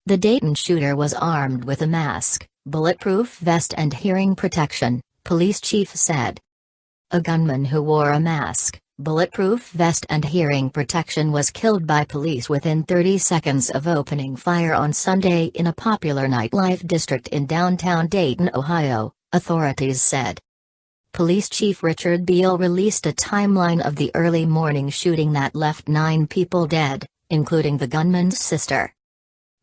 The Dayton shooter was armed with a mask, bulletproof vest and hearing protection, police chief said. A gunman who wore a mask, bulletproof vest and hearing protection was killed by police within 30 seconds of opening fire on Sunday in a popular nightlife district in downtown Dayton, Ohio, authorities said. Police Chief Richard Biehl released a timeline of the early morning shooting that left 9 people dead, including the gunman's sister.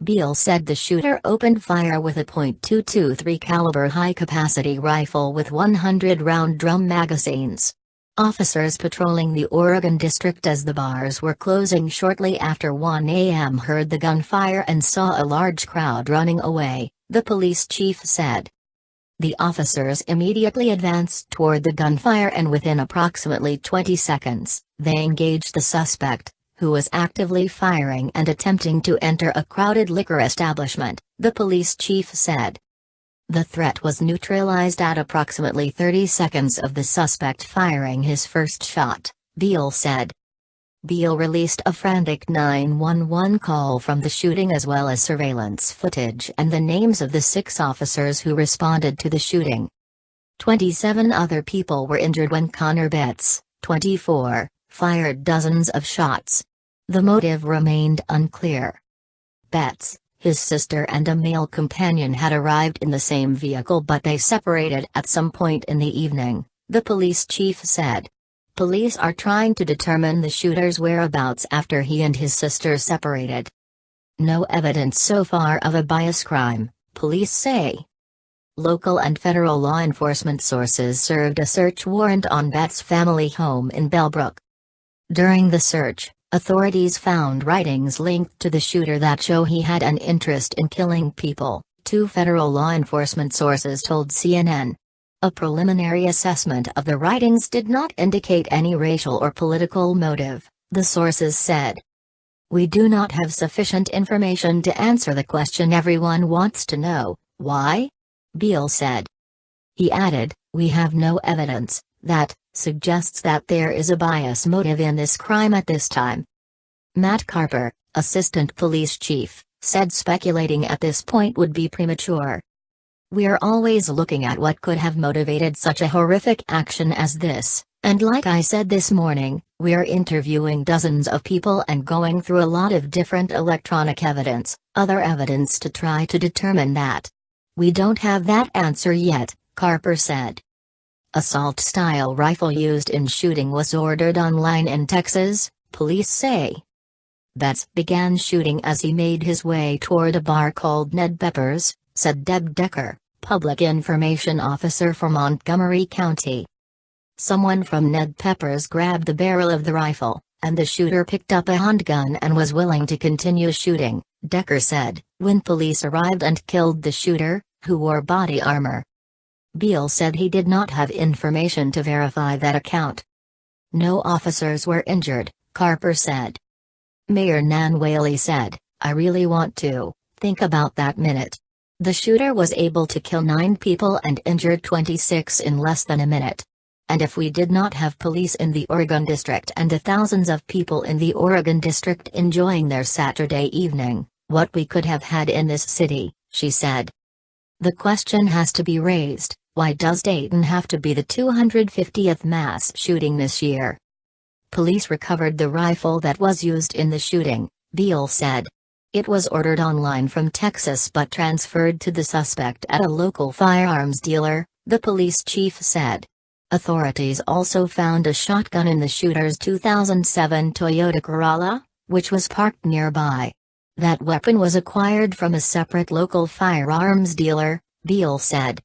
Biehl said the shooter opened fire with a .223 caliber high-capacity rifle with 100-round drum magazines. Officers patrolling the Oregon district as the bars were closing shortly after 1 a.m. heard the gunfire and saw a large crowd running away, the police chief said. The officers immediately advanced toward the gunfire and within approximately 20 seconds, they engaged the suspect, who was actively firing and attempting to enter a crowded liquor establishment, the police chief said. The threat was neutralized at approximately 30 seconds of the suspect firing his first shot, Biehl said. Biehl released a frantic 911 call from the shooting as well as surveillance footage and the names of the 6 officers who responded to the shooting. 27 other people were injured when Connor Betts, 24, fired dozens of shots. The motive remained unclear. Betts, his sister and a male companion had arrived in the same vehicle but they separated at some point in the evening, the police chief said. Police are trying to determine the shooter's whereabouts after he and his sister separated. No evidence so far of a bias crime, police say. Local and federal law enforcement sources served a search warrant on Betts' family home in Bellbrook. During the search, authorities found writings linked to the shooter that show he had an interest in killing people, 2 federal law enforcement sources told CNN. A preliminary assessment of the writings did not indicate any racial or political motive, the sources said. We do not have sufficient information to answer the question everyone wants to know, why? Biehl said. He added, we have no evidence that suggests that there is a bias motive in this crime at this time. Matt Carper, assistant police chief, said speculating at this point would be premature. We're always looking at what could have motivated such a horrific action as this, and like I said this morning, we're interviewing dozens of people and going through a lot of different electronic evidence, other evidence to try to determine that. We don't have that answer yet, Carper said. Assault-style rifle used in shooting was ordered online in Texas, police say. Betts began shooting as he made his way toward a bar called Ned Pepper's, said Deb Decker, public information officer for Montgomery County. Someone from Ned Pepper's grabbed the barrel of the rifle, and the shooter picked up a handgun and was willing to continue shooting, Decker said, when police arrived and killed the shooter, who wore body armor. Biehl said he did not have information to verify that account. No officers were injured, Carper said. Mayor Nan Whaley said, I really want to think about that minute. The shooter was able to kill 9 people and injured 26 in less than a minute. And if we did not have police in the Oregon district and the thousands of people in the Oregon district enjoying their Saturday evening, what we could have had in this city, she said. The question has to be raised. Why does Dayton have to be the 250th mass shooting this year? Police recovered the rifle that was used in the shooting, Biehl said. It was ordered online from Texas but transferred to the suspect at a local firearms dealer, the police chief said. Authorities also found a shotgun in the shooter's 2007 Toyota Corolla, which was parked nearby. That weapon was acquired from a separate local firearms dealer, Biehl said.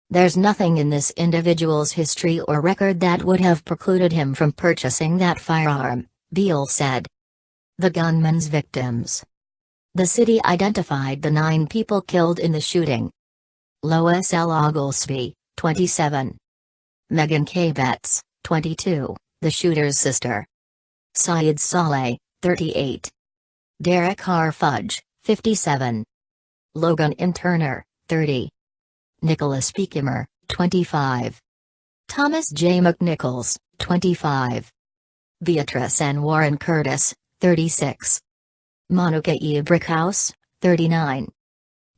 There's nothing in this individual's history or record that would have precluded him from purchasing that firearm, Biehl said. The gunman's victims. The city identified the 9 people killed in the shooting. Lois L. Oglesby, 27. Megan K. Betts, 22, the shooter's sister. Syed Saleh, 38. Derek R. Fudge, 57. Logan N. Turner, 30. Nicholas P. Kimmer, 25. Thomas J. McNichols, 25. Beatrice N. Warren Curtis, 36. Monica E. Brickhouse, 39.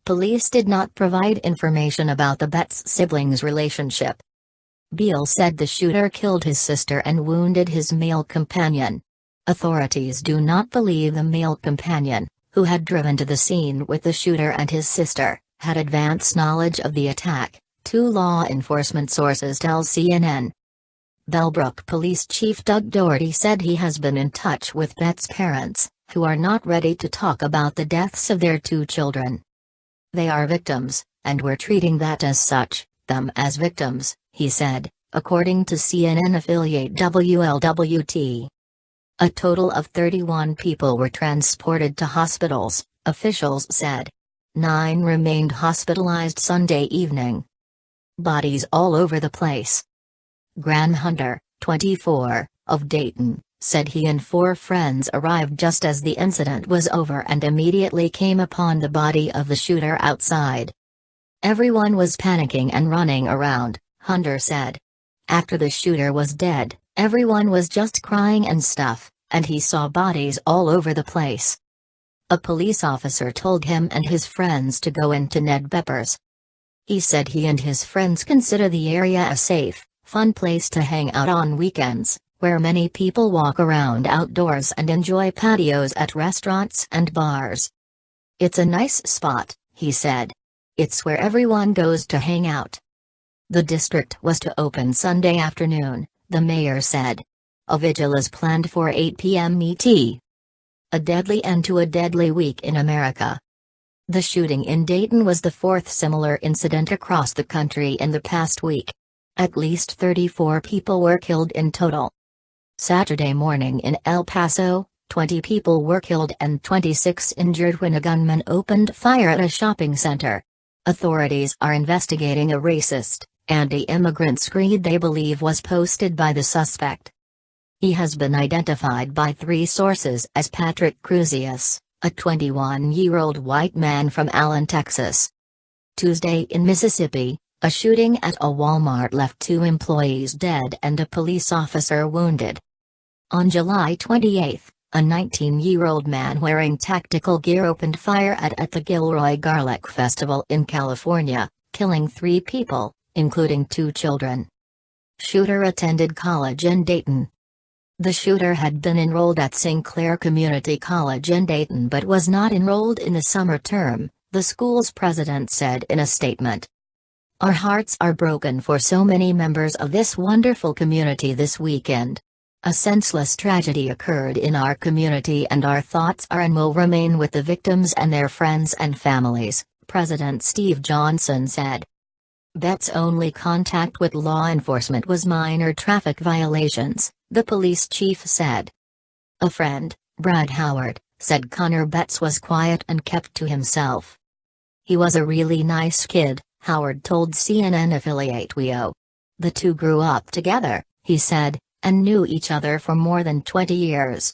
Police did not provide information about the Betts siblings' relationship. Biehl said the shooter killed his sister and wounded his male companion. Authorities do not believe the male companion, who had driven to the scene with the shooter and his sister, had advance knowledge of the attack, two law enforcement sources tell CNN. Bellbrook Police Chief Doug Doherty said he has been in touch with Betts' parents, who are not ready to talk about the deaths of their two children. They are victims, and we're treating that as such, them as victims, he said, according to CNN affiliate WLWT. A total of 31 people were transported to hospitals, officials said. 9 remained hospitalized Sunday evening. Bodies all over the place. Graham Hunter, 24, of Dayton, said he and 4 friends arrived just as the incident was over and immediately came upon the body of the shooter outside. Everyone was panicking and running around, Hunter said. After the shooter was dead, everyone was just crying and stuff, and he saw bodies all over the place. A police officer told him and his friends to go into Ned Pepper's. He said he and his friends consider the area a safe, fun place to hang out on weekends, where many people walk around outdoors and enjoy patios at restaurants and bars. It's a nice spot, he said. It's where everyone goes to hang out. The district was to open Sunday afternoon, the mayor said. A vigil is planned for 8 p.m. ET. A deadly end to a deadly week in America. The shooting in Dayton was the 4th similar incident across the country in the past week. At least 34 people were killed in total. Saturday morning in El Paso, 20 people were killed and 26 injured when a gunman opened fire at a shopping center. Authorities are investigating a racist, anti-immigrant screed they believe was posted by the suspect. He has been identified by 3 sources as Patrick Cruzius, a 21-year-old white man from Allen, Texas. Tuesday in Mississippi, a shooting at a Walmart left 2 employees dead and a police officer wounded. On July 28, a 19-year-old man wearing tactical gear opened fire at the Gilroy Garlic Festival in California, killing 3 people, including 2 children. Shooter attended college in Dayton. The shooter had been enrolled at Sinclair Community College in Dayton but was not enrolled in the summer term, the school's president said in a statement. Our hearts are broken for so many members of this wonderful community this weekend. A senseless tragedy occurred in our community and our thoughts are and will remain with the victims and their friends and families, President Steve Johnson said. Betts' only contact with law enforcement was minor traffic violations, the police chief said. A friend, Brad Howard, said Connor Betts was quiet and kept to himself. He was a really nice kid, Howard told CNN affiliate WEO. The two grew up together, he said, and knew each other for more than 20 years.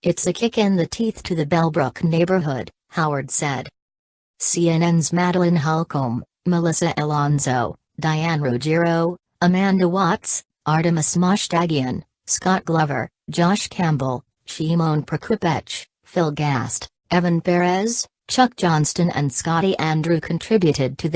It's a kick in the teeth to the Bellbrook neighborhood, Howard said. CNN's Madeline Holcomb, Melissa Alonzo, Diane Ruggiero, Amanda Watts, Artemis Moshtagian, Scott Glover, Josh Campbell, Shimon Prokupech, Phil Gast, Evan Perez, Chuck Johnston and Scotty Andrew contributed to the